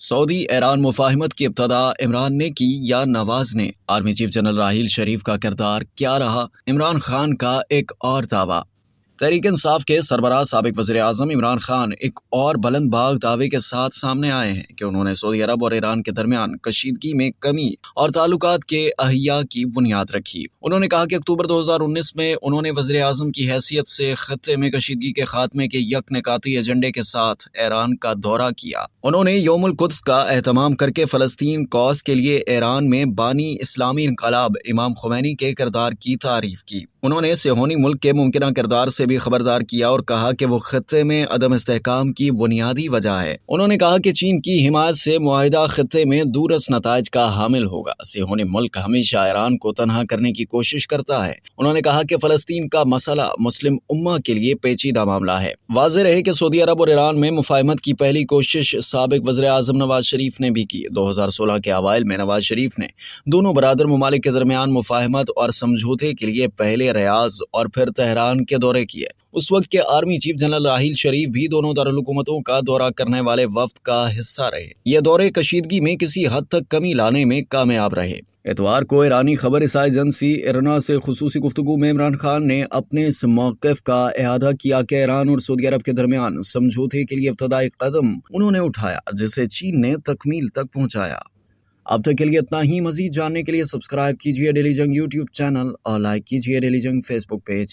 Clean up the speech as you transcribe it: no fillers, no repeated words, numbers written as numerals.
سعودی ایران مفاہمت کی ابتدا عمران نے کی یا نواز نے؟ Army chief general Raheel Sharif کا کردار کیا رہا؟ عمران خان کا ایک اور دعویٰ۔ تحریک انصاف کے سربراہ سابق وزیر اعظم عمران خان ایک اور بلند باغ دعوے کے ساتھ سامنے آئے ہیں کہ انہوں نے سعودی عرب اور ایران کے درمیان کشیدگی میں کمی اور تعلقات کے احیا کی بنیاد رکھی۔ انہوں نے کہا کہ اکتوبر 2019 میں انہوں نے وزیر اعظم کی حیثیت سے خطے میں کشیدگی کے خاتمے کے یک نکاتی ایجنڈے کے ساتھ ایران کا دورہ کیا۔ انہوں نے یوم القدس کا اہتمام کر کے فلسطین کاز کے لیے ایران میں بانی اسلامی انقلاب امام خمینی کے کردار کی تعریف کی۔ انہوں نے صہیونی ملک کے ممکنہ کردار سے بھی خبردار کیا اور کہا کہ وہ خطے میں عدم استحکام کی بنیادی وجہ ہے۔ انہوں نے کہا کہ چین کی حمایت سے معاہدہ خطے میں دورس نتائج کا حامل ہوگا۔ صہیونی ملک ہمیشہ ایران کو تنہا کرنے کی کوشش کرتا ہے۔ انہوں نے کہا کہ فلسطین کا مسئلہ مسلم امہ کے لیے پیچیدہ معاملہ ہے۔ واضح رہے کہ سعودی عرب اور ایران میں مفاہمت کی پہلی کوشش سابق وزیر اعظم نواز شریف نے بھی کی۔ 2016 کے اوائل میں نواز شریف نے دونوں برادر ممالک کے درمیان مفاہمت اور سمجھوتے کے لیے پہلے ریاض اور پھر تہران کے دورے کیے۔ اس وقت کے army chief general Raheel Sharif بھی دونوں دارالحکومتوں کا دورہ کرنے والے وفد کا حصہ رہے۔ یہ دورے کشیدگی میں کسی حد تک کمی لانے میں کامیاب رہے۔ اتوار کو ایرانی خبر رساں ایجنسی ایرنا سے خصوصی گفتگو میں عمران خان نے اپنے اس موقف کا اعادہ کیا کہ ایران اور سعودی عرب کے درمیان سمجھوتے کے لیے ابتدائی قدم انہوں نے اٹھایا جسے چین نے تکمیل تک پہنچایا۔ اب تک کے لیے اتنا ہی۔ مزید جاننے کے لیے سبسکرائب کیجیے ڈیلی جنگ یوٹیوب چینل اور لائک کیجیے ڈیلی جنگ فیس بک پیج۔